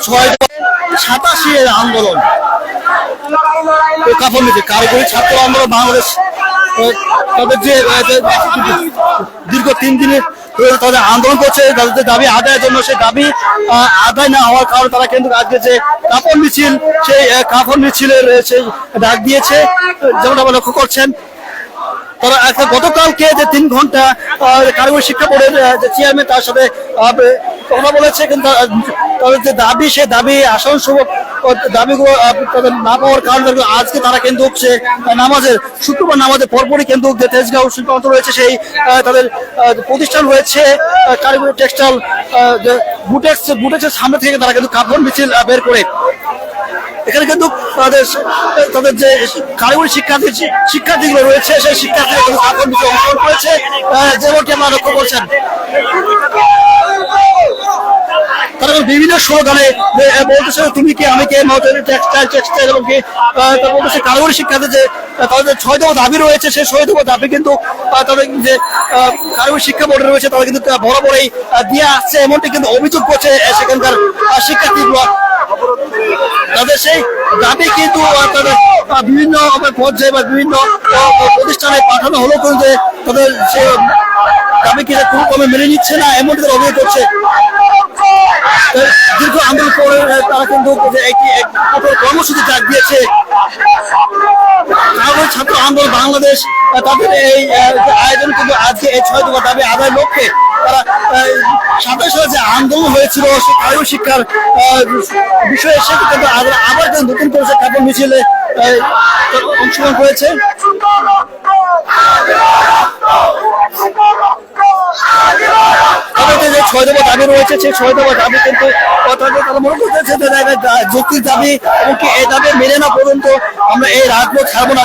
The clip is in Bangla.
87 আন্দোলন কাফন মিছিল কারিগরি ছাত্র আন্দোলন বাংলাদেশ তাদের যে দীর্ঘ 3 দিনের তাদের আন্দোলন করছে, তাদের দাবি আদায়ের জন্য। সেই দাবি আদায় না হওয়ার কারণে তারা কিন্তু আজকে যে কাফন মিছিল, সেই কাফন মিছিলের সেই ডাক দিয়েছে। যেমনটা আমরা লক্ষ্য করছেন, তারা গতকালকে যে 3 ঘন্টা কারিগরি শিক্ষা বোর্ডের যে চেয়ারম্যান তার সাথে কথা বলেছে, কিন্তু তাদের যে দাবি, সে দাবি আসন দাবিগুলো তাদের না পাওয়ার কারণে আজকে তারা কিন্তু শুক্রবার নামাজের পরপরই কিন্তু যে তেজগাঁও শিল্পাঞ্চল রয়েছে, সেই তাদের প্রতিষ্ঠান রয়েছে কারিগরি টেক্সটাইল বুটেক্সের সামনে থেকে তারা কিন্তু কাফন মিছিল বের করে এখানে কিন্তু তাদের যে কারিগরি শিক্ষার্থীগুলো রয়েছে, সেই শিক্ষার্থীরা কিন্তু কাফন মিছিলে অংশগ্রহণ করেছে। যেমনটি আমরা লক্ষ্য করছেন, তারা বিভিন্ন স্লোগানে বলতেছে তুমি কি আমি কে, টেক্সটাইল এবং কি বলতেছে কারিগরি শিক্ষাতে যে তাদের 6 দফা দাবি রয়েছে, সেই 6 দফা দাবি কিন্তু তাদের যে কারিগরি শিক্ষা বোর্ডে রয়েছে তারা কিন্তু বরাবরই দিয়ে আসছে, এমনটি কিন্তু অভিযোগ করছে সেখানকার শিক্ষার্থীগুলো। তাদের সেই দাবি কিন্তু তাদের বিভিন্ন পর্যায়ে বা বিভিন্ন প্রতিষ্ঠানে পাঠানো হলো, কিন্তু তাদের সে দাবি কি কোনো ক্রমে মেনে নিচ্ছে না, এমনটি তারা অভিযোগ করছে। দীর্ঘ আন্দোলন করে তারা কিন্তু একটি কর্মসূচি ডাক দিয়েছে। ছাত্র আন্দোলন বাংলাদেশ তাদের এই আয়োজন কিন্তু আজকে এই 6 দফা দাবি আদায়ের লক্ষ্যে তারা 27 সালে যে আন্দোলন হয়েছিল সেই কারিগরি শিক্ষার বিষয়ে সেটি কিন্তু আবার নতুন করে কাফন মিছিলে অংশগ্রহণ করেছে। তাদের যে 6 দফা দাবি রয়েছে, সেই 6 দফা দাবি কিন্তু তারা মনে করতেছে যৌক্তিক দাবি, এবং কি এই দাবি মেনে না পর্যন্ত আমরা এই রাজপথ ছাড়বো না।